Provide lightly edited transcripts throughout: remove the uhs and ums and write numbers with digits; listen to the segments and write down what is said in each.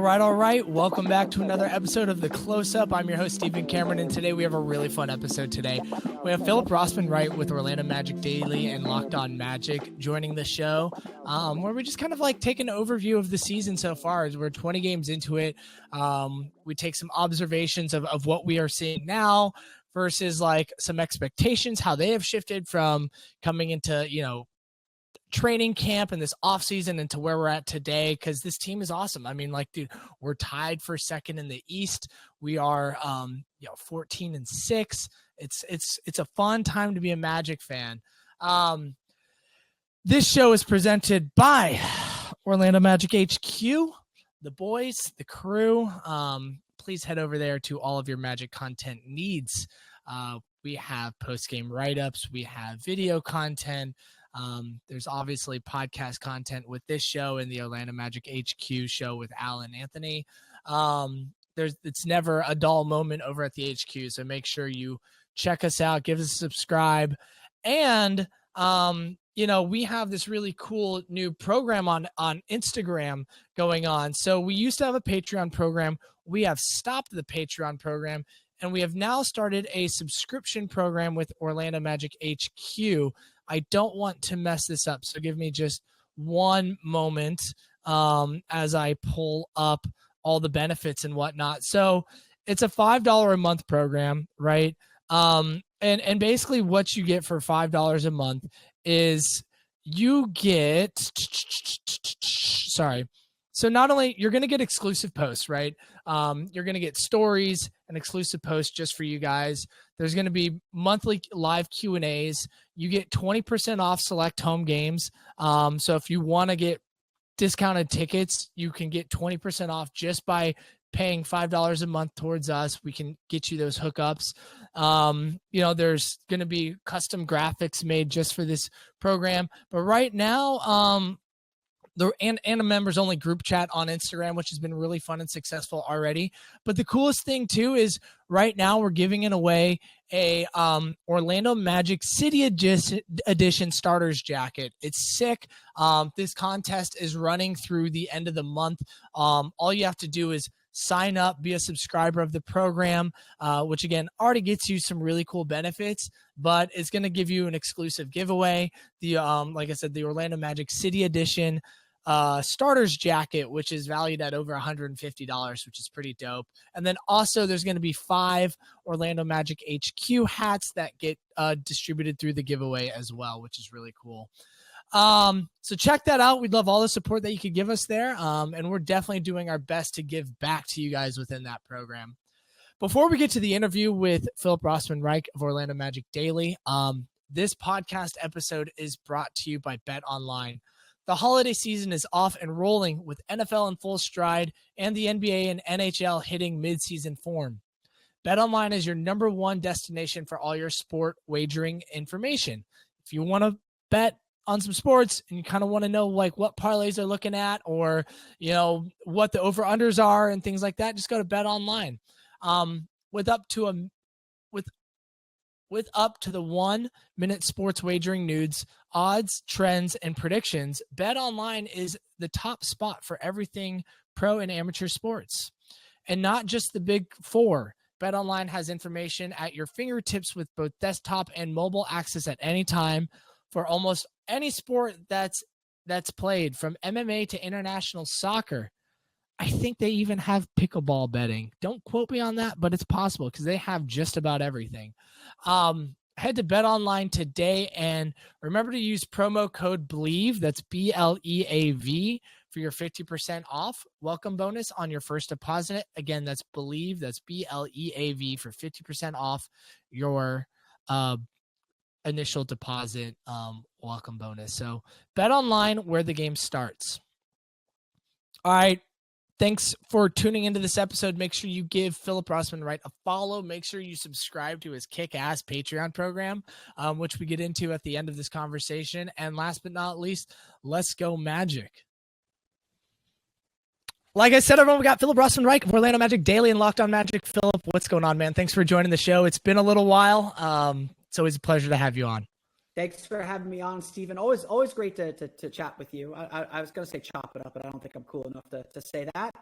All right. Welcome back to another episode of The Close-Up. I'm your host, Stephen Cameron, and today we have a really fun episode today. We have Phillip Rossman-Reich with Orlando Magic Daily and Locked On Magic joining the show, where we just kind of like take an overview of the season so far. As we're 20 games into it, we take some observations of what we are seeing now versus like some expectations, how they have shifted from coming into, training camp and this off season into where we're at today, because this team is awesome. I mean, like, dude, we're tied for second in the East. We are 14-6. It's a fun time to be a Magic fan. This show is presented by Orlando Magic HQ, the boys, the crew. Please head over there to all of your Magic content needs. We have post-game write-ups, we have video content. There's obviously podcast content with this show and the Orlando Magic HQ show with Al and Anthony. It's never a dull moment over at the HQ, so make sure you check us out, give us a subscribe, and we have this really cool new program on Instagram going on. So we used to have a Patreon program. We have stopped the Patreon program, and we have now started a subscription program with Orlando Magic HQ. I don't want to mess this up, so give me just one moment as I pull up all the benefits and whatnot. So it's a $5 a month program, right? And basically what you get for $5 a month is you get, so not only you're going to get exclusive posts, right? You're going to get stories and exclusive posts just for you guys. There's going to be monthly live Q&As. You get 20% off select home games. So if you want to get discounted tickets, you can get 20% off just by paying $5 a month towards us. We can get you those hookups. There's going to be custom graphics made just for this program. But right now, and a members only group chat on Instagram, which has been really fun and successful already. But the coolest thing too is right now we're giving it away a Orlando Magic City Edition starters jacket. It's sick. This contest is running through the end of the month. All you have to do is sign up, be a subscriber of the program, which again already gets you some really cool benefits, but it's going to give you an exclusive giveaway. The like I said, the Orlando Magic City Edition starters jacket, which is valued at over $150, which is pretty dope. And then also there's going to be 5 Orlando Magic HQ hats that get distributed through the giveaway as well, which is really cool. So check that out. We'd love all the support that you could give us there. And we're definitely doing our best to give back to you guys within that program. Before we get to the interview with Phillip Rossman-Reich of Orlando Magic Daily, this podcast episode is brought to you by Bet Online. The holiday season is off and rolling with NFL in full stride and the NBA and NHL hitting midseason form. BetOnline is your number one destination for all your sport wagering information. If you want to bet on some sports and you kind of want to know like what parlays they're looking at or, what the over-unders are and things like that, just go to BetOnline. With up to the 1-minute sports wagering news, odds, trends, and predictions, BetOnline is the top spot for everything pro and amateur sports. And not just the big four. BetOnline has information at your fingertips with both desktop and mobile access at any time for almost any sport that's played, from MMA to international soccer. I think they even have pickleball betting. Don't quote me on that, but it's possible because they have just about everything. Head to BetOnline today and remember to use promo code BLEAV, that's BLEAV, for your 50% off welcome bonus on your first deposit. Again, that's BLEAV, that's BLEAV, for 50% off your initial deposit welcome bonus. So BetOnline, where the game starts. All right. Thanks for tuning into this episode. Make sure you give Phillip Rossman-Reich a follow. Make sure you subscribe to his kick-ass Patreon program, which we get into at the end of this conversation. And last but not least, let's go Magic. Like I said, everyone, we got Phillip Rossman-Reich of Orlando Magic Daily and Locked On Magic. Phillip, what's going on, man? Thanks for joining the show. It's been a little while. It's always a pleasure to have you on. Thanks for having me on, Steven. Always great to chat with you. I was going to say chop it up, but I don't think I'm cool enough to say that.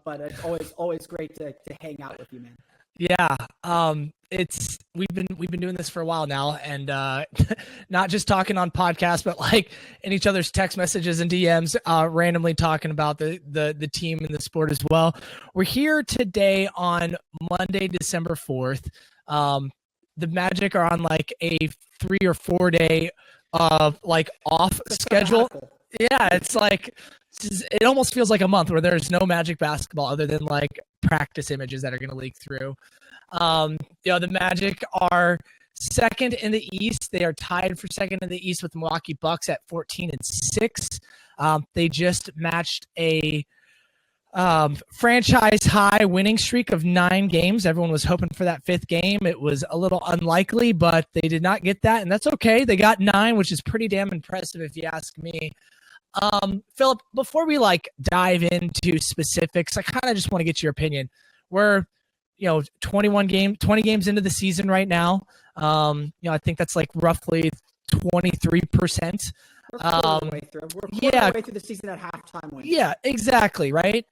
But it's always great to hang out with you, man. Yeah. We've been doing this for a while now, and not just talking on podcasts, but like in each other's text messages and DMs, randomly talking about the team and the sport as well. We're here today on Monday, December 4th. The Magic are on like a 3 or 4 day off schedule. Yeah, it's like it almost feels like a month where there's no Magic basketball other than like practice images that are going to leak through. The Magic are second in the East. They are tied for second in the East with the Milwaukee Bucks at 14-6. They just matched a franchise high winning streak of 9 games. Everyone was hoping for that 5th game. It was a little unlikely, but they did not get that, and that's okay. They got 9, which is pretty damn impressive if you ask me. Phillip, before we dive into specifics, I kind of just want to get your opinion. We're 20 games into the season right now. I think that's roughly 23%. We're quarter way through the season at halftime win. Yeah, exactly, right?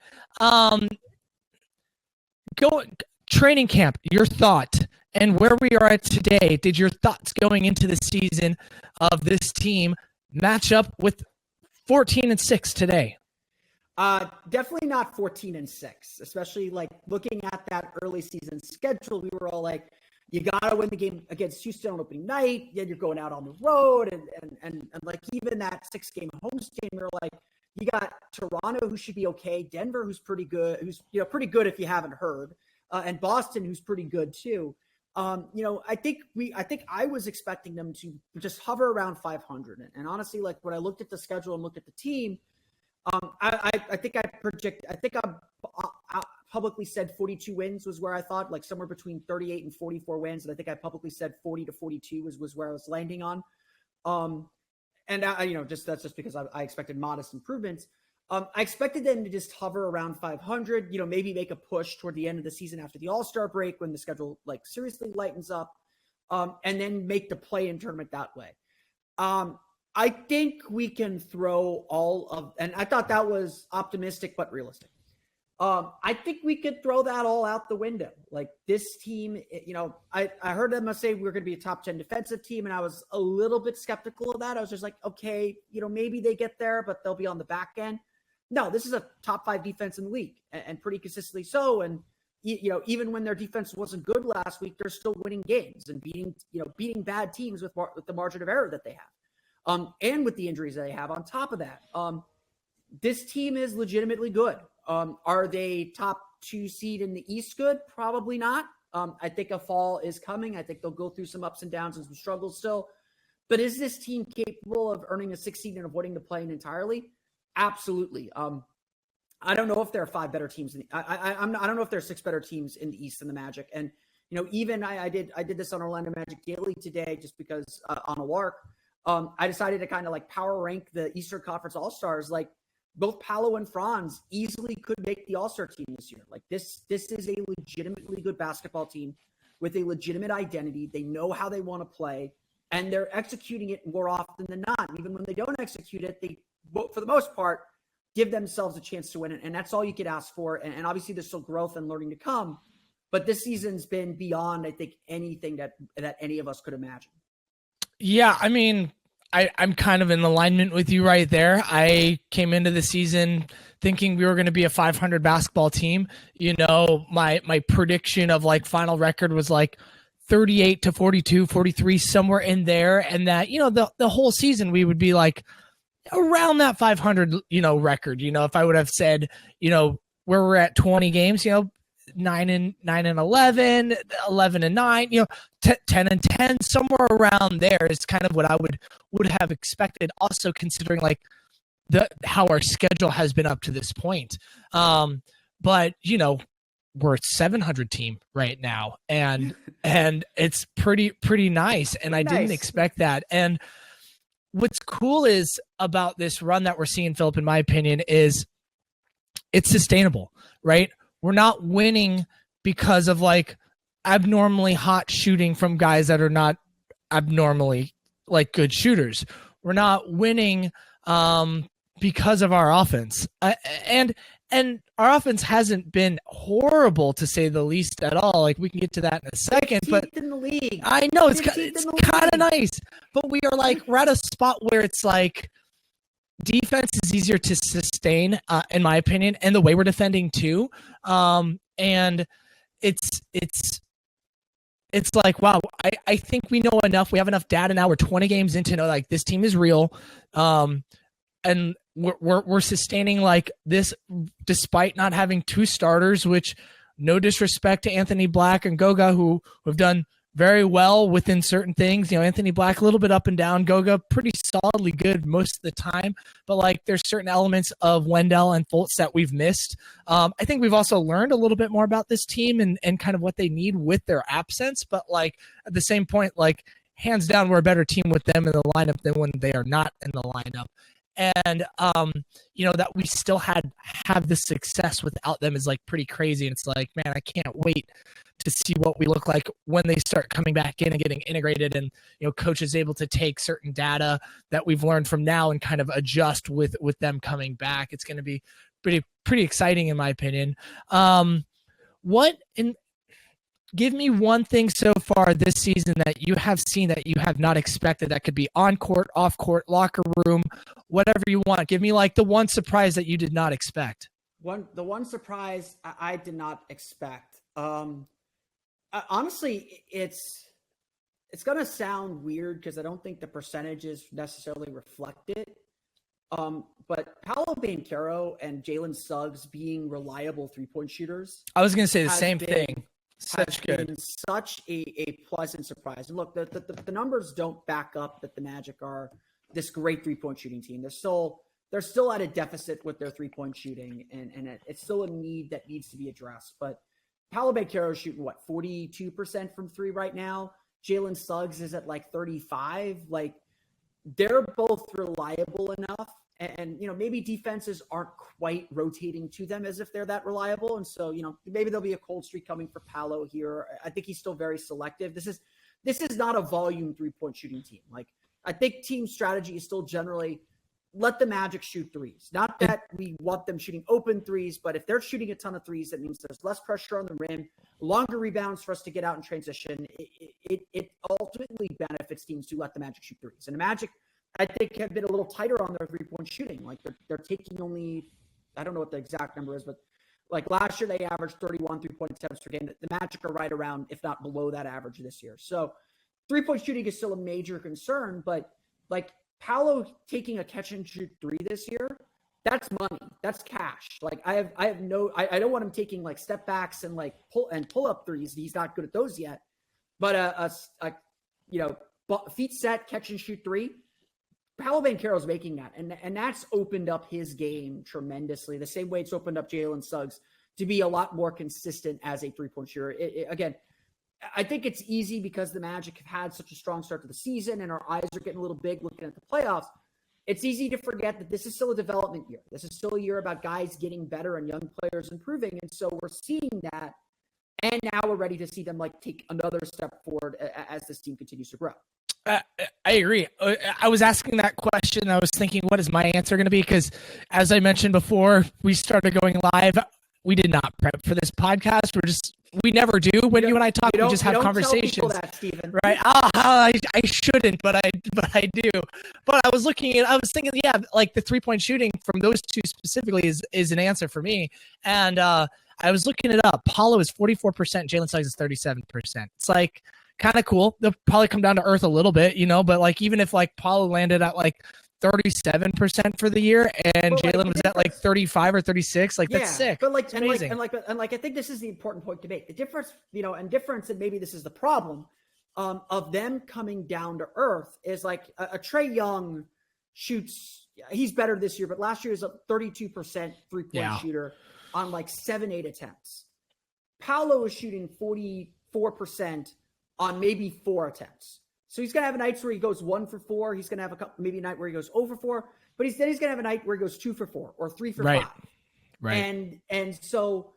Training camp, your thought, and where we are at today. Did your thoughts going into the season of this team match up with 14-6 today? Definitely not 14-6, especially looking at that early season schedule. We were all like, you got to win the game against Houston on opening night. Yet you're going out on the road. And even that 6-game homestand, we were like, you got Toronto, who should be okay. Denver, who's pretty good, pretty good if you haven't heard. And Boston, who's pretty good too. I think I was expecting them to just hover around 500. And honestly, when I looked at the schedule and looked at the team, I publicly said 42 wins was where I thought, somewhere between 38 and 44 wins. And I think I publicly said 40 to 42 was where I was landing on. That's just because I expected modest improvements. I expected them to just hover around 500, maybe make a push toward the end of the season after the All-Star break when the schedule seriously lightens up, and then make the play-in tournament that way. I think we can throw and I thought that was optimistic but realistic. I think we could throw that all out the window. This team, I heard them say we're going to be a top 10 defensive team, and I was a little bit skeptical of that. I was just like, okay, maybe they get there, but they'll be on the back end. No, this is a top 5 defense in the league, and pretty consistently so. And even when their defense wasn't good last week, they're still winning games and beating bad teams with the margin of error that they have, and with the injuries that they have on top of that. This team is legitimately good. Are they top 2 seed in the East good? Probably not. I think a fall is coming. I think they'll go through some ups and downs and some struggles still. But is this team capable of earning a 6 seed and avoiding the play-in entirely? Absolutely. I don't know if there are 5 better teams. I don't know if there are 6 better teams in the East than the Magic. And even I did this on Orlando Magic Daily today, just because on a lark. I decided to kind of power rank the Eastern Conference All-Stars. Both Paolo and Franz easily could make the All-Star team this year. This is a legitimately good basketball team with a legitimate identity. They know how they want to play, and they're executing it more often than not. Even when they don't execute it, they, for the most part, give themselves a chance to win it. And that's all you could ask for. And obviously there's still growth and learning to come. But this season's been beyond, I think, anything that any of us could imagine. Yeah, I mean, I'm kind of in alignment with you right there. I came into the season thinking we were going to be a 500 basketball team. My prediction of final record was 38 to 42, 43, somewhere in there. And that, the whole season we would be around that 500, record. If I would have said, where we're at 20 games, 9-11, 11-9, 10-10, somewhere around there is kind of what I would have expected. Also considering how our schedule has been up to this point. But we're a 700 team right now, and it's pretty nice. And I didn't expect that. And what's cool is about this run that we're seeing, Phillip, in my opinion, is it's sustainable, right? We're not winning because of like abnormally hot shooting from guys that are not abnormally like good shooters. We're not winning because of our offense. And our offense hasn't been horrible, to say the least, at all. Like, we can get to that in a second. But in the league. I know it's kind of nice, but we're at a spot where it's like defense is easier to sustain, in my opinion, and the way we're defending too. And it's like, wow, I think we know enough. We have enough data now. We're 20 games into know like this team is real. And we're sustaining like this despite not having two starters, which, no disrespect to Anthony Black and Goga, who have done very well within certain things. Anthony Black a little bit up and down, Goga pretty solidly good most of the time, but like there's certain elements of Wendell and Fultz that we've missed. I think we've also learned a little bit more about this team and kind of what they need with their absence, but like at the same point, like hands down, we're a better team with them in the lineup than when they are not in the lineup. And that we still have this success without them is like pretty crazy. And it's like, man, I can't wait to see what we look like when they start coming back in and getting integrated, and coach is able to take certain data that we've learned from now and kind of adjust with them coming back. It's going to be pretty exciting, in my opinion. Give me one thing so far this season that you have seen that you have not expected, that could be on court, off court, locker room, whatever you want. Give me like the one surprise that you did not expect. The one surprise I did not expect. Honestly, it's going to sound weird because I don't think the percentages necessarily reflect it. But Paolo Banchero and Jalen Suggs being reliable 3-point shooters. I was going to say the same thing. Such a pleasant surprise. And look, the numbers don't back up that the Magic are this great 3-point shooting team. They're still at a deficit with their 3-point shooting, and it's still a need that needs to be addressed. But Paolo Banchero is shooting 42% from 3 right now. Jalen Suggs is at like 35. Like, they're both reliable enough. And maybe defenses aren't quite rotating to them as if they're that reliable. And so, maybe there'll be a cold streak coming for Paolo here. I think he's still very selective. This is not a volume 3-point shooting team. Like, I think team strategy is still generally let the Magic shoot threes. Not that we want them shooting open threes, but if they're shooting a ton of threes, that means there's less pressure on the rim, longer rebounds for us to get out in transition. It ultimately benefits teams to let the Magic shoot threes. And the Magic, I think, have been a little tighter on their 3-point shooting. Like, they're taking only, I don't know what the exact number is, but like last year they averaged 31 3-point attempts per game. The Magic are right around, if not below that average this year. So 3-point shooting is still a major concern, but like Paolo taking a catch and shoot 3 this year, that's money. That's cash. Like, I don't want him taking like step backs and like pull up threes. He's not good at those yet. But feet set, catch and shoot 3. Paolo Banchero's making that, and that's opened up his game tremendously. The same way it's opened up Jalen Suggs to be a lot more consistent as a 3-point shooter. Again, I think it's easy because the Magic have had such a strong start to the season and our eyes are getting a little big looking at the playoffs. It's easy to forget that this is still a development year. This is still a year about guys getting better and young players improving. And so we're seeing that, and now we're ready to see them like take another step forward as this team continues to grow. I agree. I was asking that question. I was thinking, what is my answer going to be? Because as I mentioned before, we started going live. We did not prep for this podcast. We never do when you and I talk. We just have conversations. Tell people that, Steven. Right? I shouldn't, but I do. But I was thinking, yeah, like the 3-point shooting from those two specifically is an answer for me. And I was looking it up. Paolo is 44%. Jalen Suggs is 37%. It's like kind of cool. They'll probably come down to earth a little bit, but like even if like Paolo landed at like 37% for the year and Jalen was at like 35 or 36, like that's sick. But like, it's amazing. And I think this is the important point to make. The difference, and maybe this is the problem of them coming down to earth is like a Trae Young he's better this year, but last year was a 32% 3-point shooter on like 7-8 attempts. Paolo is shooting 44% on maybe 4 attempts. So he's going to have nights where he goes 1 for 4. He's going to have maybe a night where he goes 0 for 4, but he's going to have a night where he goes 2 for 4 or 3 for 5. Right. And so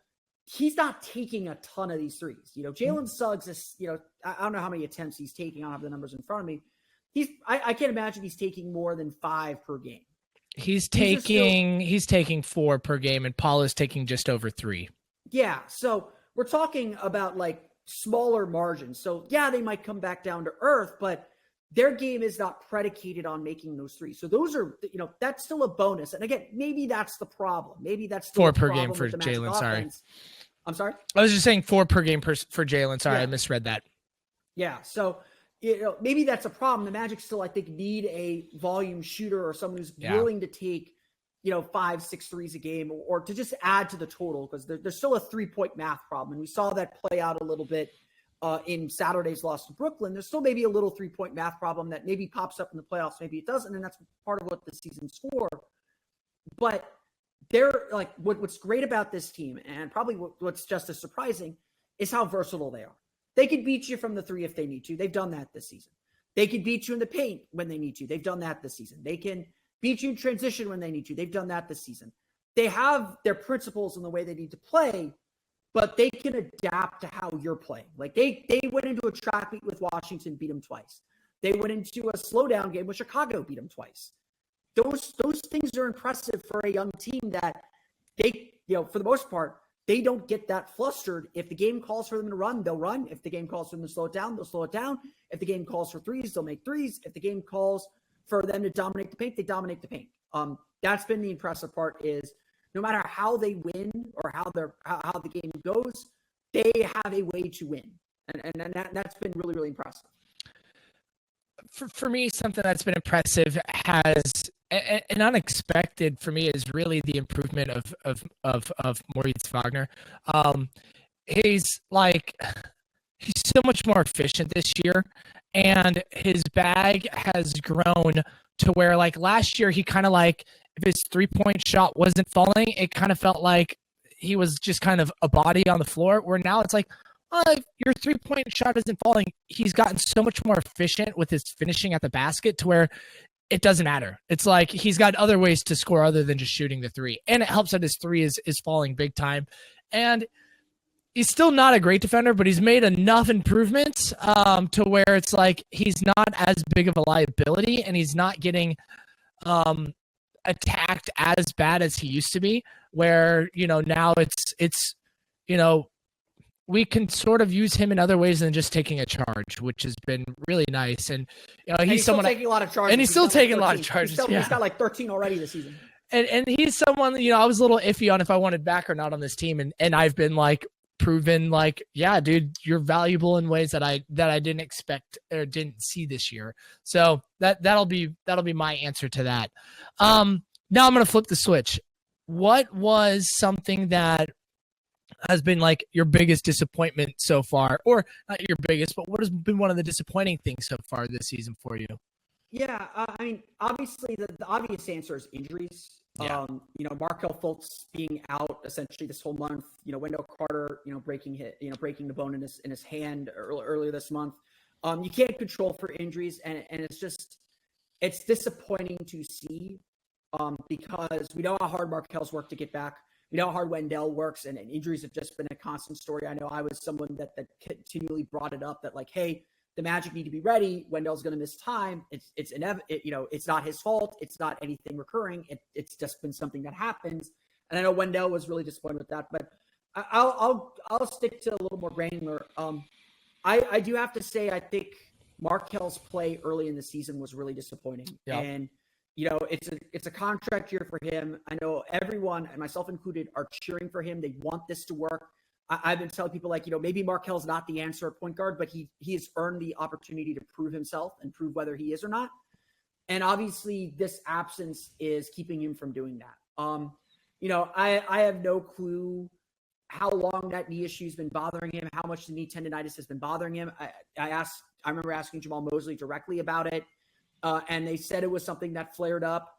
he's not taking a ton of these threes. Jalen Suggs is, I don't know how many attempts he's taking. I don't have the numbers in front of me. I can't imagine he's taking more than 5 per game. He's taking 4 per game, and Paolo's taking just over 3. Yeah. So we're talking about like smaller margins. So yeah, they might come back down to earth, but their game is not predicated on making those threes. So those are, that's still a bonus. And again, maybe that's the problem. Maybe that's 4 per game for Jalen. Sorry. I'm sorry. I was just saying 4 per game for Jalen. Sorry, I misread that. Yeah. So, maybe that's a problem. The Magic still, I think, need a volume shooter or someone who's willing to take, 5-6 threes a game or to just add to the total, because there's still a 3-point math problem. And we saw that play out a little bit in Saturday's loss to Brooklyn. There's still maybe a little 3-point math problem that maybe pops up in the playoffs. Maybe it doesn't. And that's part of what the season's for. But they're like, what's great about this team, and probably what's just as surprising, is how versatile they are. They can beat you from the 3 if they need to. They've done that this season. They can beat you in the paint when they need to. They've done that this season. They can beat you in transition when they need to. They've done that this season. They have their principles in the way they need to play, but they can adapt to how you're playing. Like they went into a track meet with Washington, beat them twice. They went into a slowdown game with Chicago, beat them twice. Those things are impressive for a young team that they, for the most part, they don't get that flustered. If the game calls for them to run, they'll run. If the game calls for them to slow it down, they'll slow it down. If the game calls for threes, they'll make threes. If the game calls for them to dominate the paint, they dominate the paint. That's been the impressive part, is no matter how they win or how the game goes, they have a way to win. And that's been really, really impressive. For me, something that's been impressive and unexpected for me is really the improvement of Moritz Wagner. He's so much more efficient this year, and his bag has grown to where, like, last year he kind of like, if his 3-point shot wasn't falling, it kind of felt like he was just kind of a body on the floor, where now it's like, if your 3-point shot isn't falling. He's gotten so much more efficient with his finishing at the basket to where it doesn't matter. It's like he's got other ways to score other than just shooting the 3. And it helps that his 3 is falling big time. And he's still not a great defender, but he's made enough improvements to where it's like he's not as big of a liability, and he's not getting attacked as bad as he used to be, where, now it's we can sort of use him in other ways than just taking a charge, which has been really nice. And he's someone taking a lot of charges. And he's still taking a lot of charges. He's got like 13 already this season. And he's someone, I was a little iffy on if I wanted back or not on this team. And I've been like proven like, yeah, dude, you're valuable in ways that I didn't expect or didn't see this year. So that'll be my answer to that. Now I'm going to flip the switch. What was something that has been like your biggest disappointment so far, or not your biggest, but what has been one of the disappointing things so far this season for you? Yeah. I mean, obviously the obvious answer is injuries. Yeah. Markelle Fultz being out essentially this whole month, Wendell Carter, breaking the bone in his hand earlier this month. You can't control for injuries, and it's disappointing to see, because we know how hard Markelle's worked to get back. We know how hard Wendell works, and injuries have just been a constant story. I know I was someone that continually brought it up that, like, hey, the Magic need to be ready. Wendell's going to miss time. It's not his fault. It's not anything recurring. It's just been something that happens. And I know Wendell was really disappointed with that, but I'll stick to a little more granular. I do have to say, I think Markelle's play early in the season was really disappointing. Yeah. And it's a contract year for him. I know everyone, and myself included, are cheering for him. They want this to work. I've been telling people, like, maybe Markelle's not the answer at point guard, but he has earned the opportunity to prove himself and prove whether he is or not. And obviously this absence is keeping him from doing that. I have no clue how long that knee issue has been bothering him, how much the knee tendonitis has been bothering him. I remember asking Jamal Mosley directly about it. and they said it was something that flared up.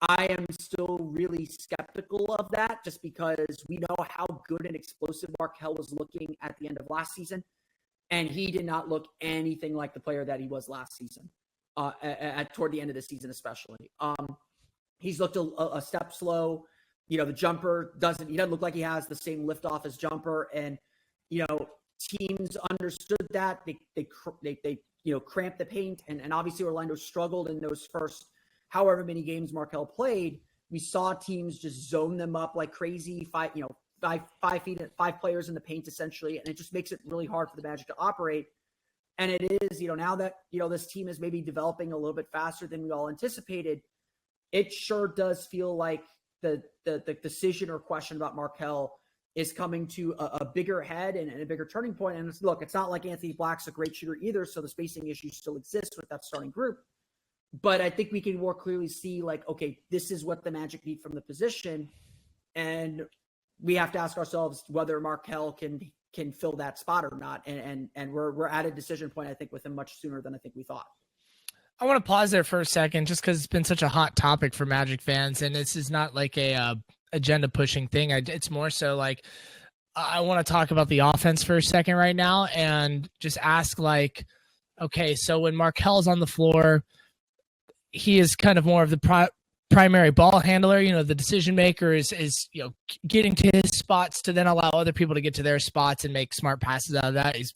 I am still really skeptical of that just because we know how good and explosive Markelle was looking at the end of last season, and he did not look anything like the player that he was last season, toward the end of the season especially. He's looked a step slow. The jumper doesn't look like he has the same liftoff as jumper, and teams understood that. They cramped the paint, and obviously Orlando struggled in those first however many games Markelle played. We saw teams just zone them up like crazy, five players in the paint essentially, and it just makes it really hard for the Magic to operate. And it is, now that this team is maybe developing a little bit faster than we all anticipated, it sure does feel like the decision or question about Markelle is coming to a bigger head and a bigger turning point. And look, it's not like Anthony Black's a great shooter either, so the spacing issues still exist with that starting group. But I think we can more clearly see, like, okay, this is what the Magic need from the position, and we have to ask ourselves whether Markelle can fill that spot or not. And we're at a decision point, I think, with him much sooner than I think we thought. I want to pause there for a second, just because it's been such a hot topic for Magic fans, and this is not like a agenda pushing thing. It's more so like I want to talk about the offense for a second right now, and just ask, like, okay, so when Markelle's on the floor, he is kind of more of the primary ball handler. The decision maker is getting to his spots to then allow other people to get to their spots and make smart passes out of that. He's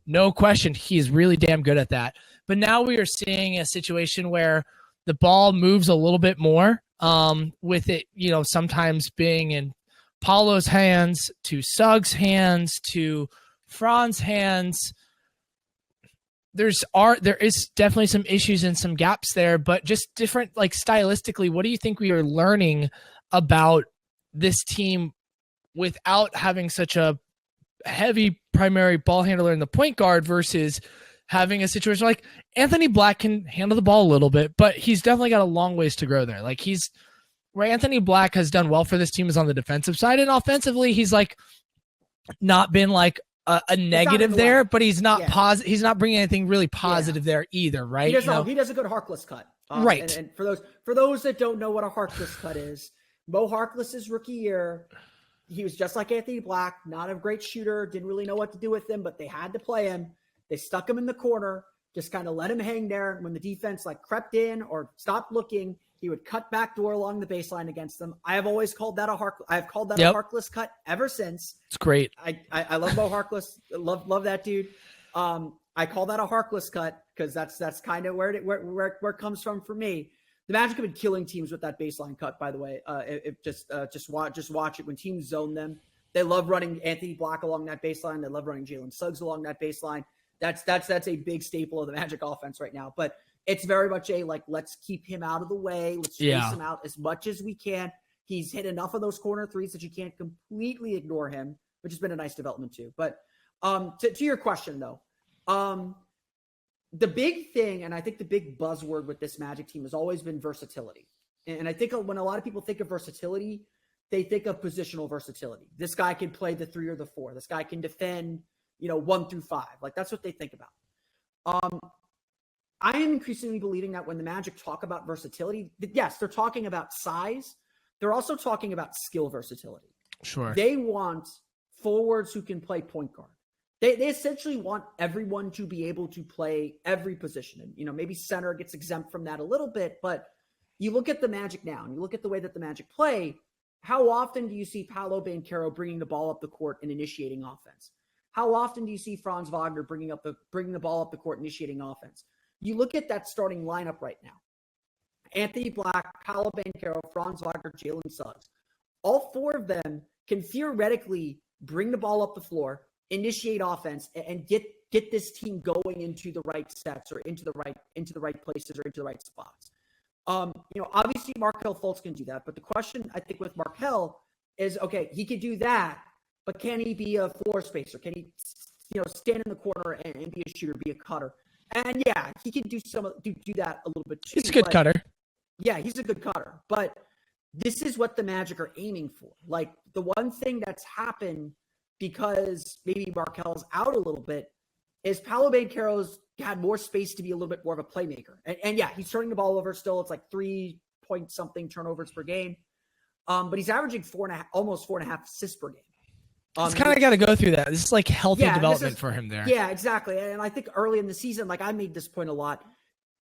no question, he is really damn good at that. But now we are seeing a situation where the ball moves a little bit more, with it, sometimes being in Paolo's hands to Suggs' hands to Fran's hands. There is definitely some issues and some gaps there, but just different, like, stylistically, what do you think we are learning about this team without having such a heavy primary ball handler in the point guard versus having a situation like Anthony Black can handle the ball a little bit, but he's definitely got a long ways to grow there. Like, where Anthony Black has done well for this team is on the defensive side, and offensively, he's like not been like a negative there, but he's not positive. He's not bringing anything really positive there either, right? He does a good Harkless cut, right? And for those that don't know what a Harkless cut is, Mo Harkless's rookie year, he was just like Anthony Black, not a great shooter, didn't really know what to do with him, but they had to play him. They stuck him in the corner, just kind of let him hang there. When the defense crept in or stopped looking, he would cut backdoor along the baseline against them. I have always called that a Harkless cut ever since. It's great. I love Mo Harkless. Love that dude. I call that a Harkless cut because that's kind of where it comes from for me. The Magic have been killing teams with that baseline cut, by the way. Just watch it when teams zone them. They love running Anthony Black along that baseline. They love running Jalen Suggs along that baseline. That's a big staple of the Magic offense right now. But it's very much let's keep him out of the way. Let's space him out as much as we can. He's hit enough of those corner threes that you can't completely ignore him, which has been a nice development too. But to your question though, the big thing, and I think the big buzzword with this Magic team has always been versatility. And I think when a lot of people think of versatility, they think of positional versatility. This guy can play the 3 or the 4. This guy can defend, 1 through 5. That's what they think about. I am increasingly believing that when the Magic talk about versatility, yes, they're talking about size. They're also talking about skill versatility. Sure. They want forwards who can play point guard. They essentially want everyone to be able to play every position. And, maybe center gets exempt from that a little bit, but you look at the Magic now and you look at the way that the Magic play, how often do you see Paolo Banchero bringing the ball up the court and initiating offense? How often do you see Franz Wagner bringing the ball up the court, initiating offense? You look at that starting lineup right now. Anthony Black, Paolo Banchero, Franz Wagner, Jalen Suggs. All 4 of them can theoretically bring the ball up the floor, initiate offense, and get this team going into the right sets or into the right places or into the right spots. Obviously Markelle Fultz can do that, but the question I think with Markelle is, okay, he can do that, but can he be a floor spacer? Can he, stand in the corner and be a shooter, be a cutter? And yeah, he can do that a little bit too. He's a good cutter. Yeah, he's a good cutter. But this is what the Magic are aiming for. The one thing that's happened because maybe Markelle's out a little bit is Paolo Banchero's had more space to be a little bit more of a playmaker. And yeah, he's turning the ball over still. It's like 3 point something turnovers per game. But he's averaging almost 4.5 assists per game. It's kind of got to go through that. This is like healthy development for him there. Yeah, exactly. And I think early in the season, like I made this point a lot,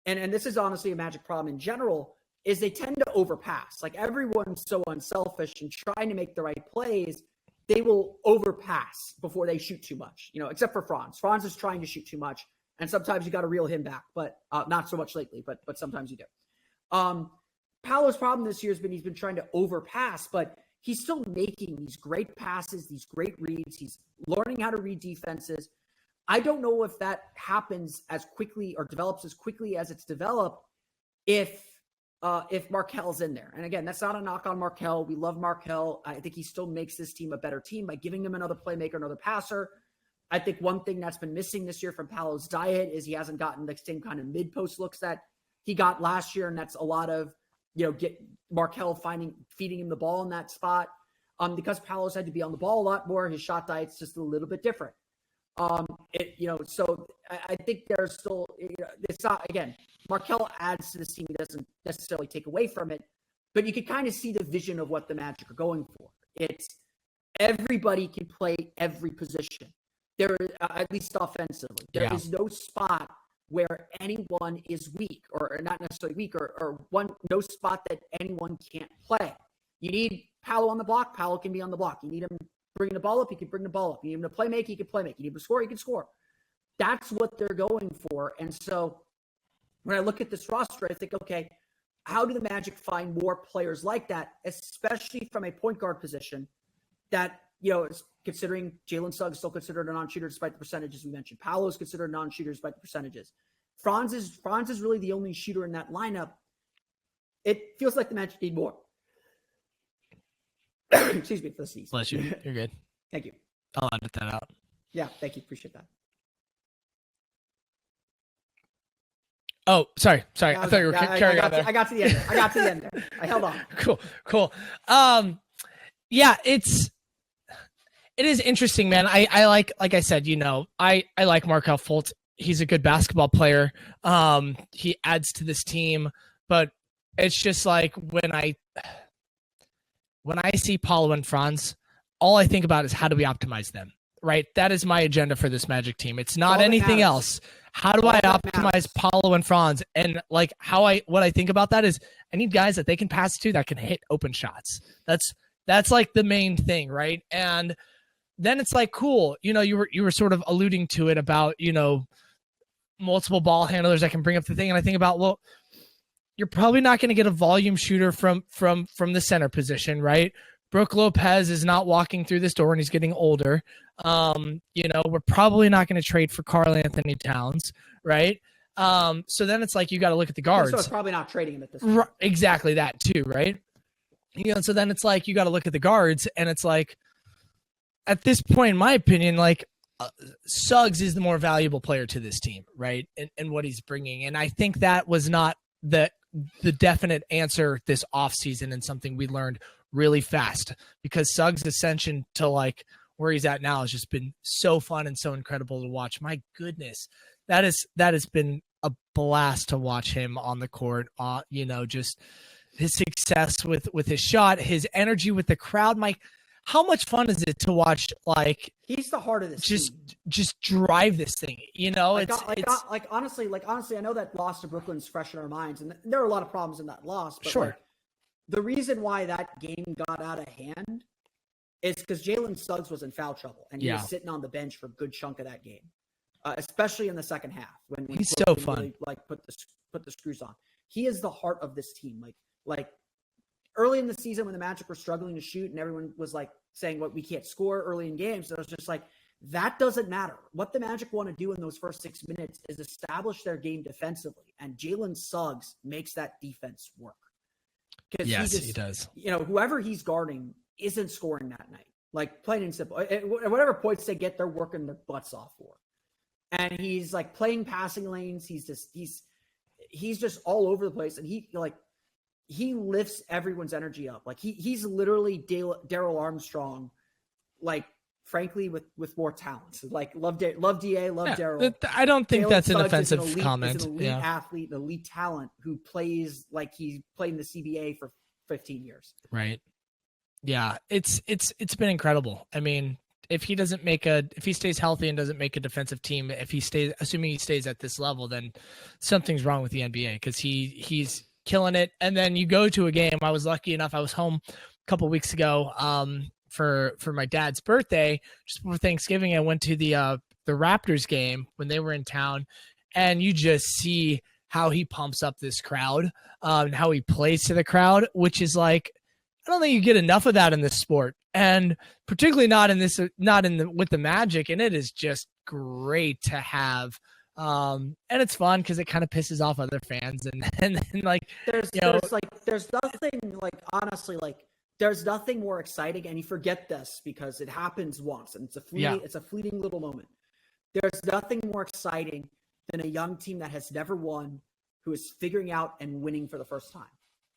and this is honestly a Magic problem in general, is they tend to overpass. Like everyone's so unselfish and trying to make the right plays, they will overpass before they shoot too much, except for Franz. Franz is trying to shoot too much, and sometimes you got to reel him back, but not so much lately, but sometimes you do. Paolo's problem this year has been he's been trying to overpass, but he's still making these great passes, these great reads. He's learning how to read defenses. I don't know if that happens as quickly or develops as quickly as it's developed if Markel's in there. And again, that's not a knock on Markel. We love Markel. I think he still makes this team a better team by giving them another playmaker, another passer. I think one thing that's been missing this year from Paolo's diet is he hasn't gotten the same kind of mid-post looks that he got last year, and that's a lot of get Markel feeding him the ball in that spot. Because Paolo's had to be on the ball a lot more, his shot diet's just a little bit different. So I think there's still, it's not, again, Markel adds to this team. He doesn't necessarily take away from it, but you can kind of see the vision of what the Magic are going for. It's everybody can play every position. There, at least offensively, there is no spot where anyone is weak, or not necessarily weak, or no spot that anyone can't play. You need Paolo on the block. Paolo can be on the block. You need him bringing the ball up. He can bring the ball up. You need him to play make. He can play make. You need him to score. He can score. That's what they're going for. And so when I look at this roster, I think, okay, how do the Magic find more players like that, especially from a point guard position that, is considering Jalen Suggs still considered a non-shooter despite the percentages we mentioned. Paolo is considered a non-shooter despite the percentages. Franz is really the only shooter in that lineup. It feels like the Magic need more. Excuse me for the sneeze. Bless you. You're good. Thank you. I'll edit that out. Yeah, thank you. Appreciate that. Oh, sorry. I thought you were carrying on there. I got to the end there. I held on. Cool. Yeah, it is interesting, man. I like I said, I like Markelle Fultz. He's a good basketball player. He adds to this team, but it's just like when I see Paolo and Franz, all I think about is how do we optimize them, right? That is my agenda for this Magic team. It's not anything else. How do I optimize Paolo and Franz? And like what I think about that is I need guys that they can pass to that can hit open shots. That's like the main thing, right? And then it's like, cool, you were sort of alluding to it about, multiple ball handlers that can bring up the thing. And I think about, well, you're probably not going to get a volume shooter from the center position, right? Brooke Lopez is not walking through this door and he's getting older. We're probably not going to trade for Karl Anthony Towns, right? So then it's like you got to look at the guards. So it's probably not trading him at this point. Exactly that too, right? So then it's like you got to look at the guards, and it's like at this point, in my opinion, like Suggs is the more valuable player to this team, right? And what he's bringing. And I think that was not the definite answer this offseason, and something we learned really fast, because Suggs' ascension to like where he's at now has just been so fun and so incredible to watch. My goodness, that has been a blast to watch him on the court. Just his success with his shot, his energy with the crowd. Mike, how much fun is it to watch? Like, he's the heart of this team. Just drive this thing. Honestly, I know that loss to Brooklyn's fresh in our minds, and there are a lot of problems in that loss. But sure. The reason why that game got out of hand is because Jalen Suggs was in foul trouble, and he was sitting on the bench for a good chunk of that game, especially in the second half when he's so fun. Really, put the screws on. He is the heart of this team. Like early in the season when the Magic were struggling to shoot, and everyone was like saying we can't score early in games. So it was just like, that doesn't matter. What the Magic want to do in those first 6 minutes is establish their game defensively, and Jalen Suggs makes that defense work. Yes, he does. Whoever he's guarding isn't scoring that night. Like, plain and simple. Whatever points they get, they're working their butts off for. And he's like playing passing lanes. He's just all over the place, and he lifts everyone's energy up. Like he's literally Daryl Armstrong, like frankly, with more talent. Like love DA, love Daryl. I don't think Jalen that's an Suggs offensive is comment. Is an elite athlete, an elite talent who plays like he played in the CBA for 15 years. Right. Yeah, it's been incredible. I mean, if he stays healthy and doesn't make a defensive team, assuming he stays at this level, then something's wrong with the NBA, because he's killing it. And then you go to a game. I was lucky enough. I was home a couple weeks ago for my dad's birthday, just before Thanksgiving. I went to the Raptors game when they were in town, and you just see how he pumps up this crowd, and how he plays to the crowd, which is like, I don't think you get enough of that in this sport, and particularly not with the Magic. And it is just great to have. And it's fun because it kind of pisses off other fans, and like there's nothing, like, honestly, like, there's nothing more exciting, and you forget this because it happens once, and it's a fleeting little moment. There's nothing more exciting than a young team that has never won, who is figuring out and winning for the first time.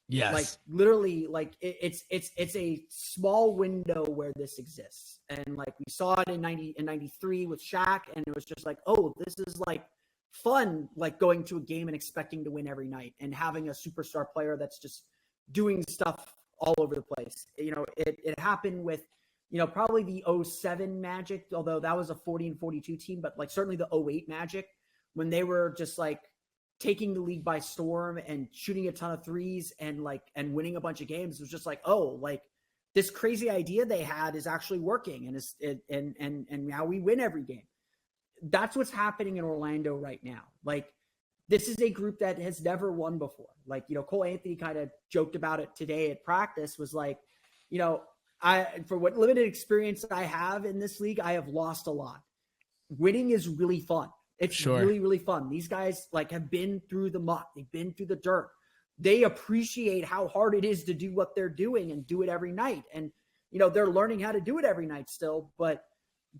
Yes. Like, literally, like, it's a small window where this exists. And like, we saw it in 93 with Shaq, and it was just like, oh, this is like fun, like going to a game and expecting to win every night, and having a superstar player that's just doing stuff all over the place. You know, it happened with, you know, probably the 07 Magic, although that was a 40-42 team, but like certainly the 08 Magic, when they were just like taking the league by storm and shooting a ton of threes and winning a bunch of games. It was just like, oh, like, this crazy idea they had is actually working, and now we win every game. That's what's happening in Orlando right now. Like, this is a group that has never won before. Like, you know, Cole Anthony kind of joked about it today at practice, was like, you know, for what limited experience I have in this league, I have lost a lot. Winning is really fun. It's really, really fun. These guys like have been through the muck. They've been through the dirt. They appreciate how hard it is to do what they're doing and do it every night. And, you know, they're learning how to do it every night still, but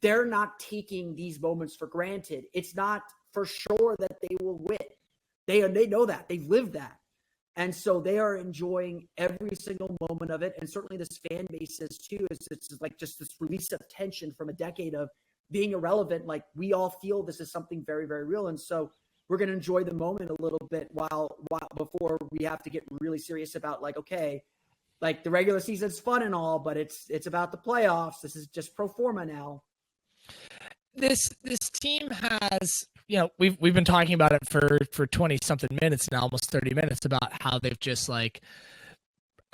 they're not taking these moments for granted. It's not for sure that they will win. They know that. They've lived that. And so they are enjoying every single moment of it. And certainly this fan base is too. It's like just this release of tension from a decade of being irrelevant. Like, we all feel this is something very, very real. And so we're going to enjoy the moment a little bit while before we have to get really serious about, like, okay, like, the regular season's fun and all, but it's about the playoffs. This is just pro forma now. This team has, you know, we've been talking about it for 20 something minutes now, almost 30 minutes, about how they've just like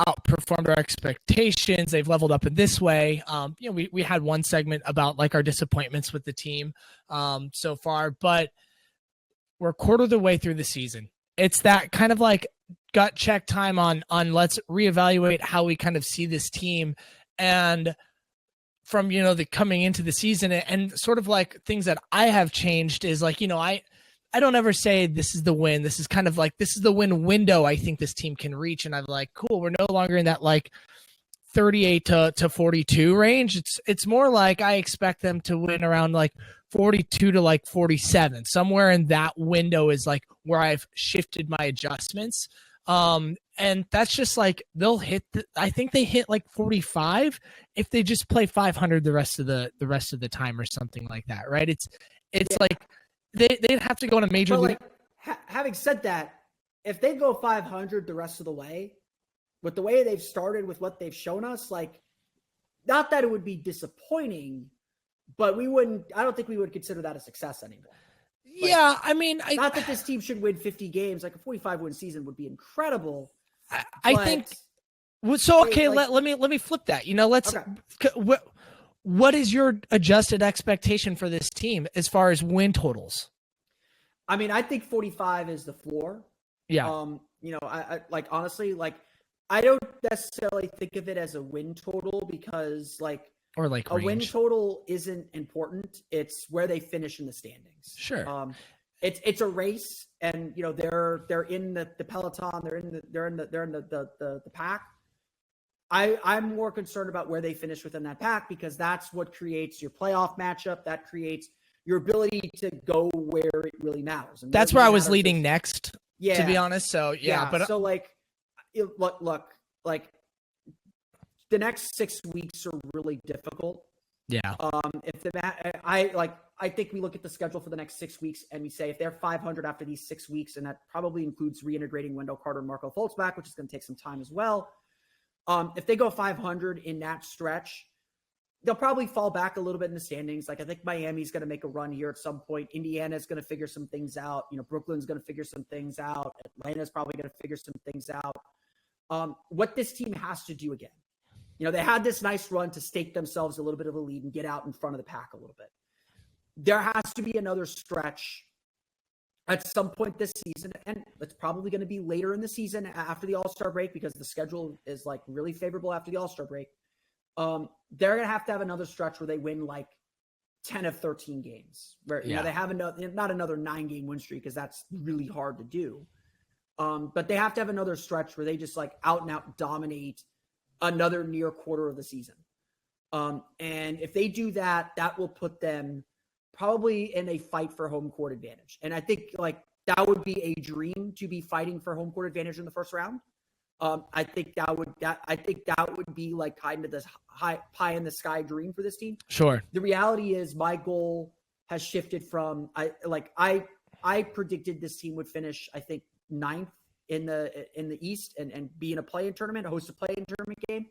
outperformed our expectations. They've leveled up in this way. You know, we had one segment about like our disappointments with the team so far, but we're a quarter of the way through the season. It's that kind of like gut check time on let's reevaluate how we kind of see this team. And from, you know, the coming into the season, and sort of like things that I have changed is like, you know, I don't ever say this is the win. This is kind of like, this is the win window I think this team can reach. And I'm like, cool, we're no longer in that like 38 to 42 range. It's more like I expect them to win around like 42 to like 47. Somewhere in that window is like where I've shifted my adjustments. And that's just like, they'll hit I think they hit like 45 if they just play 500 the rest of the time or something like that, right? It's like they'd have to go on a major league. Like, having said that, if they go 500 the rest of the way, with the way they've started, with what they've shown us, like, not that it would be disappointing, but I don't think we would consider that a success anymore. Like, yeah, I mean, not that this team should win 50 games. Like, a 45-win season would be incredible. I think so. Okay, like, let me flip that. You know, let's. Okay. What is your adjusted expectation for this team as far as win totals? I mean, I think 45 is the floor. Yeah. You know, I like, honestly, like, I don't necessarily think of it as a win total, because like, or like a range. win total isn't important. It's where they finish in the standings. Sure. It's a race, and you know, they're in the peloton. They're in the pack. I'm more concerned about where they finish within that pack, because that's what creates your playoff matchup. That creates your ability to go where it really matters. And that's where I was leading next. Yeah. To be honest. So yeah. But so like, look, like, the next 6 weeks are really difficult. Yeah. I think we look at the schedule for the next 6 weeks and we say if they're 500 after these 6 weeks, and that probably includes reintegrating Wendell Carter and Marco Fultz back, which is going to take some time as well. If they go 500 in that stretch, they'll probably fall back a little bit in the standings. Like I think Miami's going to make a run here at some point. Indiana's going to figure some things out. Brooklyn's going to figure some things out. Atlanta's probably going to figure some things out. What this team has to do again, they had this nice run to stake themselves a little bit of a lead and get out in front of the pack a little bit. There has to be another stretch at some point this season, and it's probably going to be later in the season after the All-Star break because the schedule is like really favorable after the All-Star break. They're going to have another stretch where they win like 10 of 13 games where they have not another 9-game win streak because that's really hard to do. But they have to have another stretch where they just like out and out dominate another near quarter of the season. And if they do that, that will put them probably in a fight for home court advantage. And I think like that would be a dream to be fighting for home court advantage in the first round. I think that would be like kind of this pie in the sky dream for this team. Sure. The reality is my goal has shifted from I predicted this team would finish, I think, 9th in the East and be in a play-in tournament, host a play-in tournament game.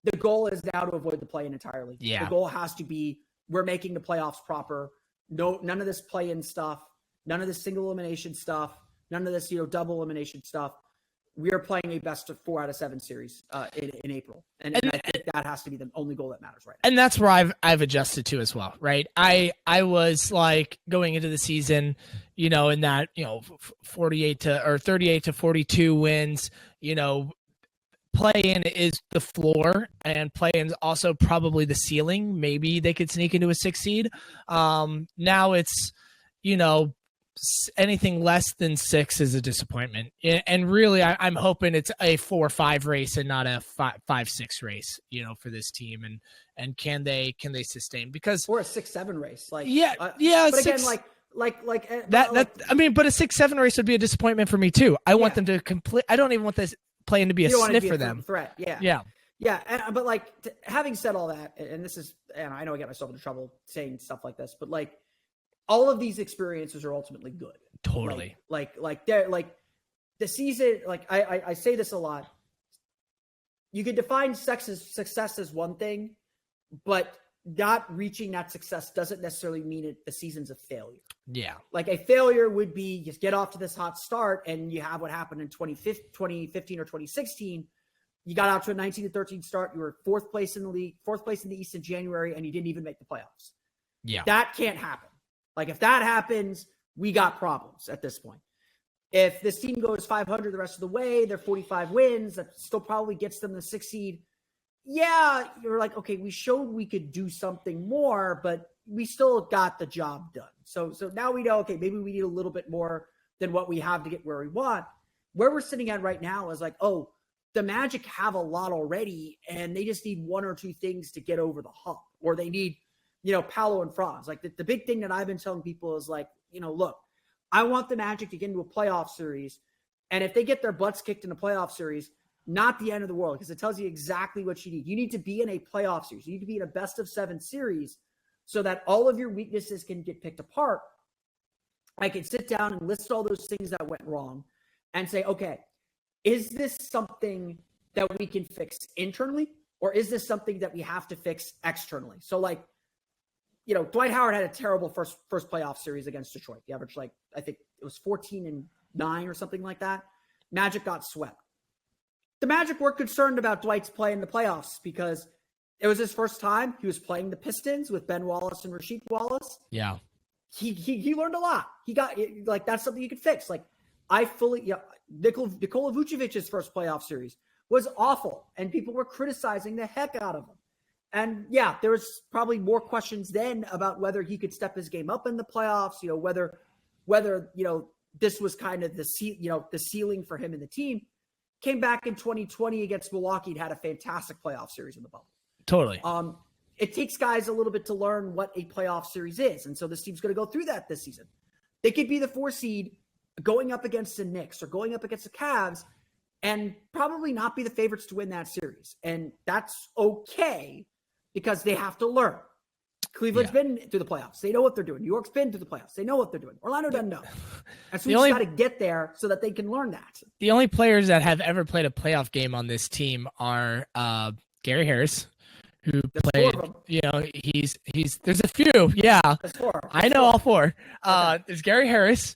The goal is now to avoid the play-in entirely. Yeah. The goal has to be we're making the playoffs proper. None of this play-in stuff, none of this single elimination stuff, none of this double elimination stuff. We are playing a best of 4 out of 7 series in April. And I think that has to be the only goal that matters right now. And that's where I've adjusted to as well, right? I was like going into the season, in that, 38 to 42 wins, play-in is the floor and play-in is also probably the ceiling. Maybe they could sneak into a 6 seed. Now it's, anything less than 6 is a disappointment. And really, I'm hoping it's a 4-5 race and not a 5-6 race, for this team. And can they sustain? Because or a 6-7 race, like But again, but a 6-7 race would be a disappointment for me too. I want them to complete. I don't even want this playing to be a sniff for them. Threat, yeah. But having said all that, and I know I get myself into trouble saying stuff like this, but like. All of these experiences are ultimately good. Totally. They're like the season. Like I say this a lot. You could define success as one thing, but not reaching that success doesn't necessarily mean the season's a failure. Yeah. Like a failure would be just get off to this hot start and you have what happened in 2015 or 2016. You got out to a 19-13 start. You were 4th place in the league, 4th place in the East in January, and you didn't even make the playoffs. Yeah. That can't happen. Like if that happens, we got problems at this point. If this team goes 500 the rest of the way, they're 45 wins, that still probably gets them the 6 seed. Yeah, you're like, okay, we showed we could do something more, but we still got the job done. So now we know, okay, maybe we need a little bit more than what we have to get where we want. Where we're sitting at right now is like, oh, the Magic have a lot already, and they just need 1 or 2 things to get over the hump, or they need Paolo and Franz. Like the big thing that I've been telling people is like, look, I want the Magic to get into a playoff series. And if they get their butts kicked in a playoff series, not the end of the world, because it tells you exactly what you need. You need to be in a playoff series. You need to be in a best of 7 series so that all of your weaknesses can get picked apart. I can sit down and list all those things that went wrong and say, okay, is this something that we can fix internally, or is this something that we have to fix externally? So like, Dwight Howard had a terrible first playoff series against Detroit. He averaged I think it was 14-9 or something like that. Magic got swept. The Magic were concerned about Dwight's play in the playoffs because it was his first time. He was playing the Pistons with Ben Wallace and Rasheed Wallace. Yeah. He learned a lot. He got that's something you could fix. Nikola Vucevic's first playoff series was awful, and people were criticizing the heck out of him. And yeah, there was probably more questions then about whether he could step his game up in the playoffs, whether this was kind of the ceiling for him and the team. Came back in 2020 against Milwaukee and had a fantastic playoff series in the bubble. Totally. It takes guys a little bit to learn what a playoff series is. And so this team's going to go through that this season. They could be the 4 seed going up against the Knicks or going up against the Cavs and probably not be the favorites to win that series. And that's okay. because they have to learn. Cleveland's been through the playoffs. They know what they're doing. New York's been through the playoffs. They know what they're doing. Orlando doesn't know. And so we just got to get there so that they can learn that. The only players that have ever played a playoff game on this team are Gary Harris, who played, there's a few. Yeah. I know all four. There's Gary Harris,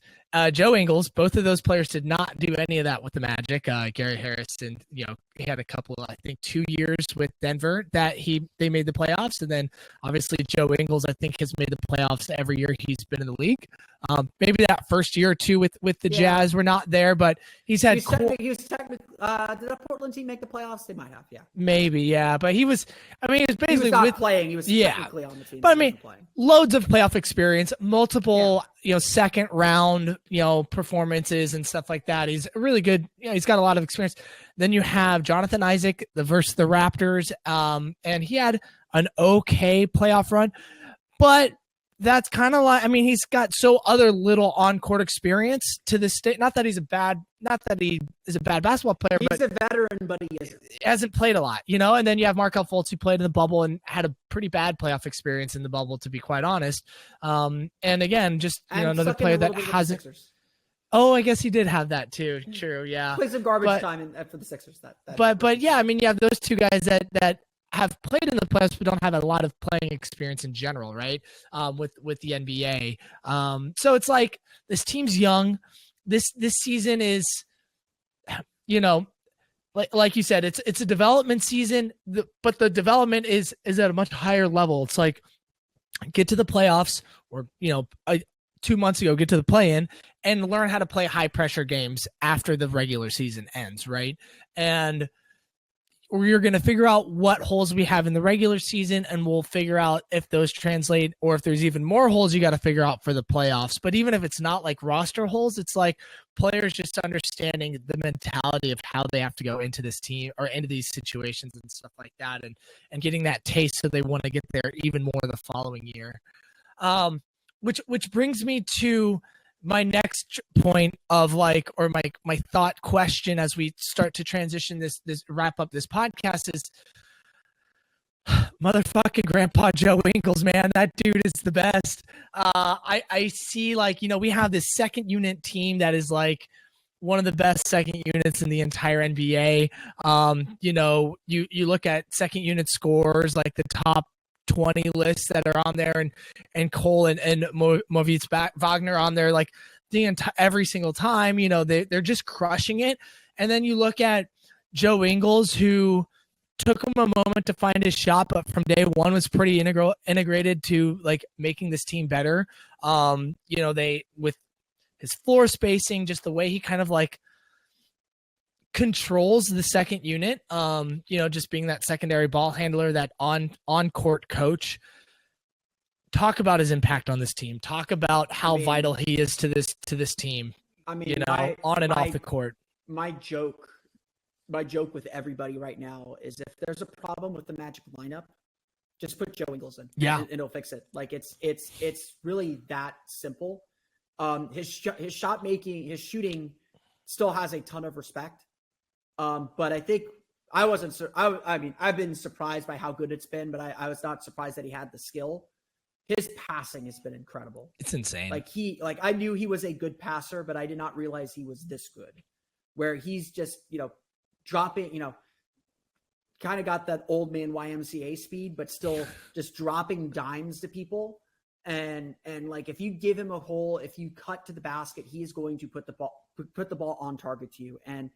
Joe Ingles. Both of those players did not do any of that with the Magic. Gary Harris, and he had a couple, I think 2 years with Denver that they made the playoffs, and then obviously Joe Ingles, I think, has made the playoffs every year he's been in the league. Maybe that first year or two with the Jazz were not there, but he's had. He was technically. Did that Portland team make the playoffs? They might have. Yeah. Maybe, yeah, but he was. I mean, he was basically playing. He was technically on the team. But I mean, loads of playoff experience, multiple second round performances and stuff like that. He's really good. He's got a lot of experience. Then you have Jonathan Isaac versus the Raptors, and he had an okay playoff run, but that's kind of like, I mean, he's got so other little on-court experience to this state. Not that he is a bad basketball player, he's a veteran, but he hasn't played a lot, And then you have Markelle Fultz, who played in the bubble and had a pretty bad playoff experience in the bubble, to be quite honest. And again, just another player that hasn't. Oh, I guess he did have that too. True, yeah. Plays some garbage time for the Sixers. But yeah, I mean, you have those two guys that have played in the playoffs but don't have a lot of playing experience in general, right? With the NBA. So it's like this team's young. This season is, like you said, it's a development season, but the development is at a much higher level. It's like get to the playoffs, or 2 months ago, get to the play-in and learn how to play high pressure games after the regular season ends, right? And we're going to figure out what holes we have in the regular season, and we'll figure out if those translate, or if there's even more holes you got to figure out for the playoffs. But even if it's not like roster holes, it's like players just understanding the mentality of how they have to go into this team or into these situations and stuff like that, and getting that taste so they want to get there even more the following year. Which brings me to my next point of my thought question as we start to transition this wrap up this podcast is motherfucking Grandpa Joe Ingles, man. That dude is the best. I see, we have this second unit team that is like one of the best second units in the entire NBA. You look at second unit scores, like the top 20 lists that are on there, and Cole and Moritz Wagner on there, like every single time, they're just crushing it. And then you look at Joe Ingles, who took him a moment to find his shot, but from day one was pretty integrated to like making this team better. They, with his floor spacing, just the way he kind of like controls the second unit, just being that secondary ball handler, that on-court coach. Talk about his impact on this team. Talk about how vital he is to this team. I mean, on and off the court. My joke with everybody right now is, if there's a problem with the Magic lineup, just put Joe Ingles in. Yeah, and it'll fix it. Like it's really that simple. His shot making, his shooting still has a ton of respect. But I think I've been surprised by how good it's been, but I was not surprised that he had the skill. His passing has been incredible. It's insane. I knew he was a good passer, but I did not realize he was this good, where he's just, dropping, kind of got that old man YMCA speed, but still just dropping dimes to people. And like, if you give him a hole, if you cut to the basket, he is going to put the ball on target to you. And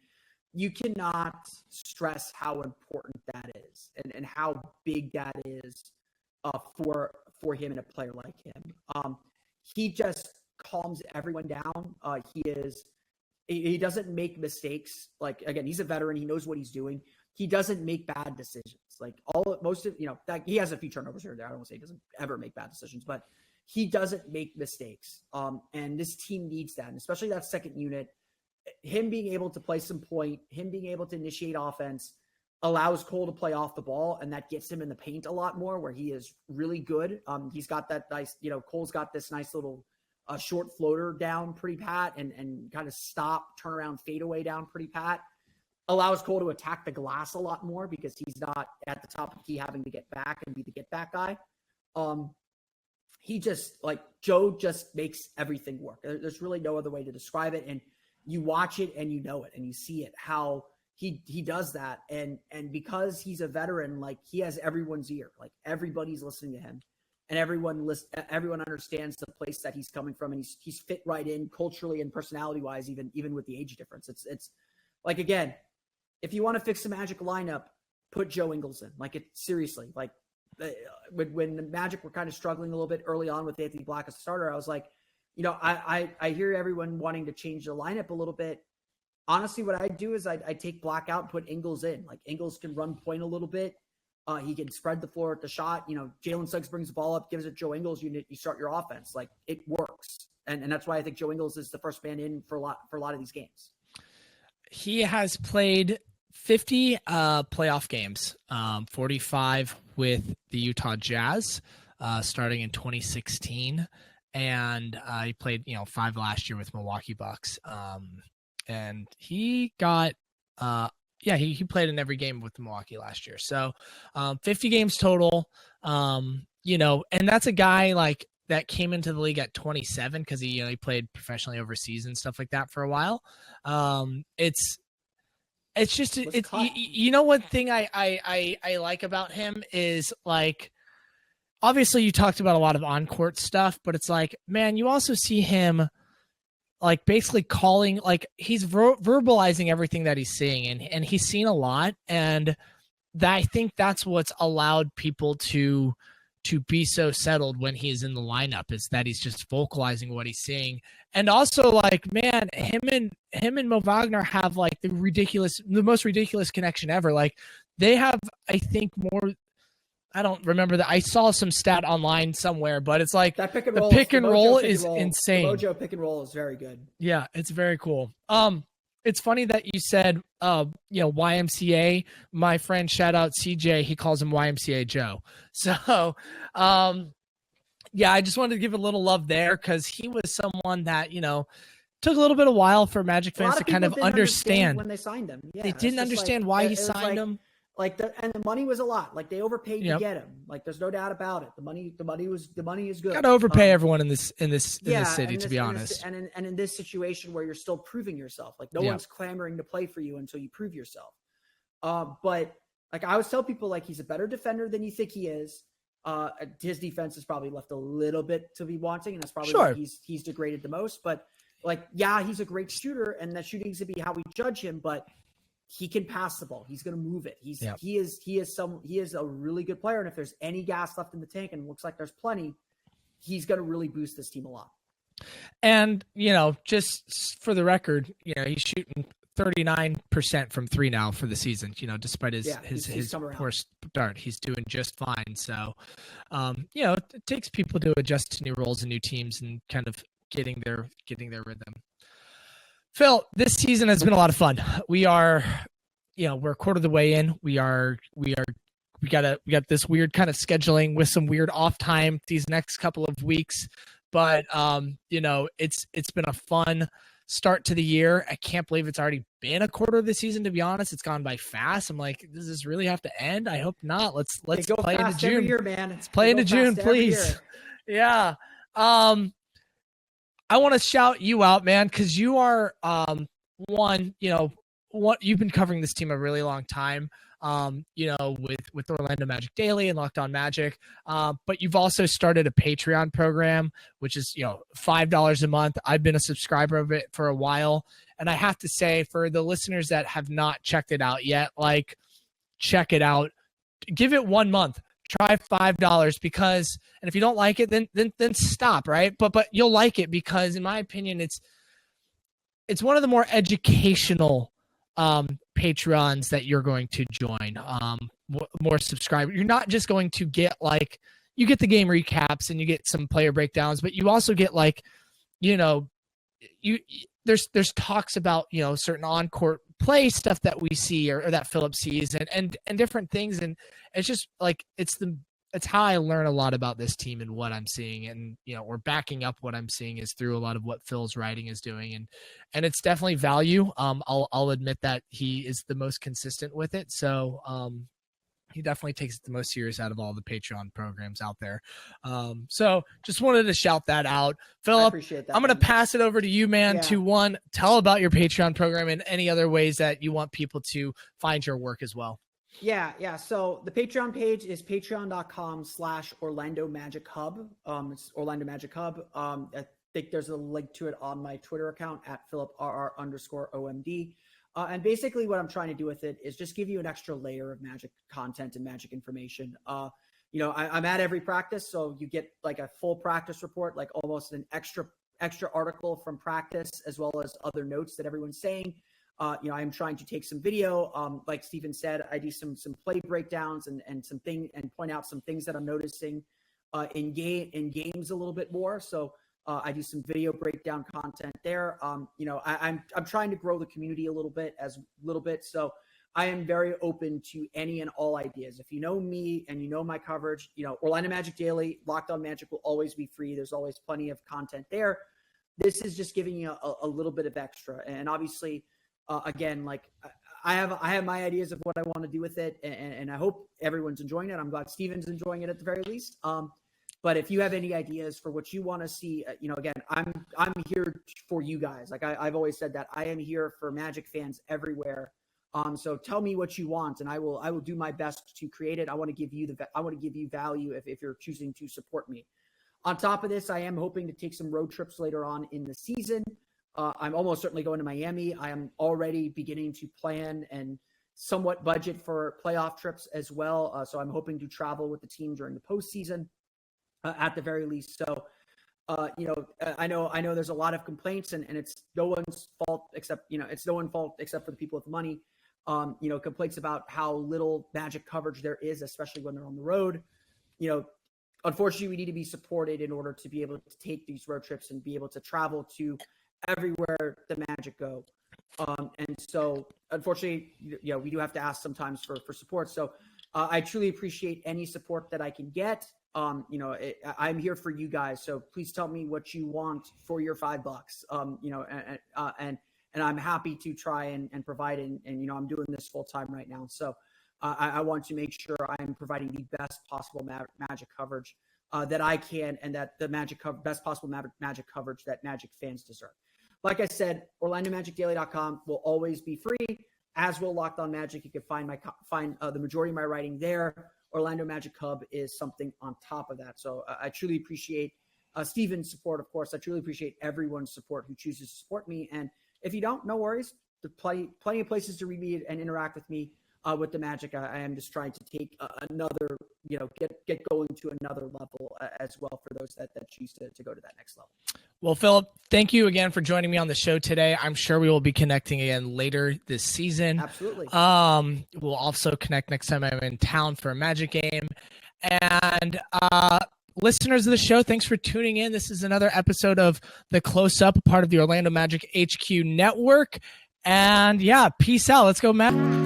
you cannot stress how important that is, and how big that is for him and a player like him. He just calms everyone down. He doesn't make mistakes. Like, again, he's a veteran. He knows what he's doing. He doesn't make bad decisions. Like he has a few turnovers here and there. I don't want to say he doesn't ever make bad decisions, but he doesn't make mistakes. And this team needs that, and especially that second unit. Him being able to play some point, him being able to initiate offense, allows Cole to play off the ball, and that gets him in the paint a lot more, where he is really good. He's got that nice, Cole's got this nice little short floater down pretty pat, and kind of turn around, fade away down pretty pat. allows Cole to attack the glass a lot more because he's not at the top of the key having to get back and be the get back guy. He just Joe just makes everything work. There's really no other way to describe it. And you watch it and you know it and you see it, how he does that. And because he's a veteran, he has everyone's ear, everybody's listening to him, and everyone understands the place that he's coming from. And he's fit right in culturally and personality wise, even with the age difference. It's again, if you want to fix the Magic lineup, put Joe Ingles in. Seriously, when the Magic were kind of struggling a little bit early on with Anthony Black as a starter, I was like, I hear everyone wanting to change the lineup a little bit. Honestly, what I do is I take Black out and put Ingles in. Ingles can run point a little bit. He can spread the floor at the shot. Jalen Suggs brings the ball up, gives it Joe Ingles. You start your offense. It works, and that's why I think Joe Ingles is the first man in for a lot of these games. He has played 50 playoff games, 45 with the Utah Jazz, starting in 2016, and he played 5 last year with Milwaukee Bucks. And he got he played in every game with Milwaukee last year. So 50 games total. And that's a guy that came into the league at 27 because he played professionally overseas and stuff like that for a while. It's just one thing I like about him is obviously you talked about a lot of on-court stuff, but it's man, you also see him basically calling, he's verbalizing everything that he's seeing, and he's seen a lot. And I think that's what's allowed people to be so settled when he's in the lineup, is that he's just vocalizing what he's seeing. And also man, him and Mo Wagner have the most ridiculous connection ever. They have, I think, more, I don't remember that. I saw some stat online somewhere, but it's that pick and the roll, pick and roll pick is and roll, insane. The Mojo pick and roll is very good. Yeah, it's very cool. It's funny that you said, YMCA. My friend, shout out CJ, he calls him YMCA Joe. So, I just wanted to give a little love there because he was someone that, took a little bit of while for Magic fans to kind of understand when they signed him. Yeah, they didn't understand why he signed him. And the money was a lot. They overpaid to get him. There's no doubt about it. The money is good. Got to overpay everyone in this city, to be honest. And in this situation where you're still proving yourself, no one's clamoring to play for you until you prove yourself. But I always tell people, he's a better defender than you think he is. His defense has probably left a little bit to be wanting, and that's probably why he's degraded the most. But he's a great shooter, and that shooting to be how we judge him, but he can pass the ball. He's going to move it. He is a really good player. And if there's any gas left in the tank, and it looks like there's plenty, he's going to really boost this team a lot. And, just for the record, he's shooting 39% from 3 now for the season, despite his poor start, he's doing just fine. So, it takes people to adjust to new roles and new teams and kind of getting their rhythm. Phil, this season has been a lot of fun. We are, we're a quarter of the way in. We got this weird kind of scheduling with some weird off time these next couple of weeks, but it's been a fun start to the year. I can't believe it's already been a quarter of the season, to be honest. It's gone by fast. I'm like, does this really have to end? I hope not. Let's play into June. Every year, man. Let's play into June, please. Yeah. I want to shout you out, man, because you are you've been covering this team a really long time. With Orlando Magic Daily and Locked On Magic. But you've also started a Patreon program, which is, $5 a month. I've been a subscriber of it for a while. And I have to say, for the listeners that have not checked it out yet, check it out. Give it 1 month. Try $5 because, and if you don't like it, then stop, right? But you'll like it because, in my opinion, it's one of the more educational Patreons that you're going to join. More subscribers. You're not just going to get you get the game recaps and you get some player breakdowns, but you also get there's talks about certain on-court play stuff that we see or that Phillip sees and different things, and it's just it's the it's how I learn a lot about this team and what I'm seeing, and or backing up what I'm seeing is through a lot of what Phil's writing is doing, and it's definitely value. I'll admit that he is the most consistent with it, so he definitely takes it the most serious out of all the Patreon programs out there. So just wanted to shout that out. Phillip, appreciate that, I'm going to pass it over to you, man, to tell about your Patreon program and any other ways that you want people to find your work as well. Yeah. So the Patreon page is patreon.com/Orlando Magic Hub. It's Orlando Magic Hub. I think there's a link to it on my Twitter account at PhilipRR_OMD. And basically what I'm trying to do with it is just give you an extra layer of Magic content and Magic information. I'm at every practice, so you get like a full practice report, like almost an extra article from practice, as well as other notes that everyone's saying. I'm trying to take some video. Like Steven said, I do some play breakdowns and point out some things that I'm noticing in games a little bit more. So I do some video breakdown content there. I'm trying to grow the community a little bit. So I am very open to any and all ideas. If you know me and you know my coverage, Orlando Magic Daily, Locked On Magic will always be free. There's always plenty of content there. This is just giving you a little bit of extra. And obviously, again, like I have my ideas of what I want to do with it, and I hope everyone's enjoying it. I'm glad Steven's enjoying it at the very least. But if you have any ideas for what you want to see, again, I'm here for you guys. Like I've always said that I am here for Magic fans everywhere. So tell me what you want, and I will do my best to create it. I want to give you value if you're choosing to support me. On top of this, I am hoping to take some road trips later on in the season. I'm almost certainly going to Miami. I am already beginning to plan and somewhat budget for playoff trips as well. So I'm hoping to travel with the team during the postseason at the very least. So, I know there's a lot of complaints, and it's no one's fault except for the people with money. Complaints about how little Magic coverage there is, especially when they're on the road. Unfortunately, we need to be supported in order to be able to take these road trips and be able to travel to everywhere the Magic go. And so unfortunately, we do have to ask sometimes for support. So I truly appreciate any support that I can get. I'm here for you guys. So please tell me what you want for your $5, and I'm happy to try and provide. And I'm doing this full time right now. So I want to make sure I'm providing the best possible Magic coverage that I can, and that the best possible Magic coverage that Magic fans deserve. Like I said, OrlandoMagicDaily.com will always be free, as will Locked On Magic. You can find the majority of my writing there. Orlando Magic Hub is something on top of that. So I truly appreciate Steven's support, of course. I truly appreciate everyone's support who chooses to support me. And if you don't, no worries. There's plenty of places to read me and interact with me with the Magic. I am just trying to take another, get going to another level as well for those that choose to go to that next level. Well, Phillip, thank you again for joining me on the show today. I'm sure we will be connecting again later this season. Absolutely. We'll also connect next time I'm in town for a Magic game. And listeners of the show, thanks for tuning in. This is another episode of The Close Up, part of the Orlando Magic HQ Network. And yeah, peace out. Let's go, Magic.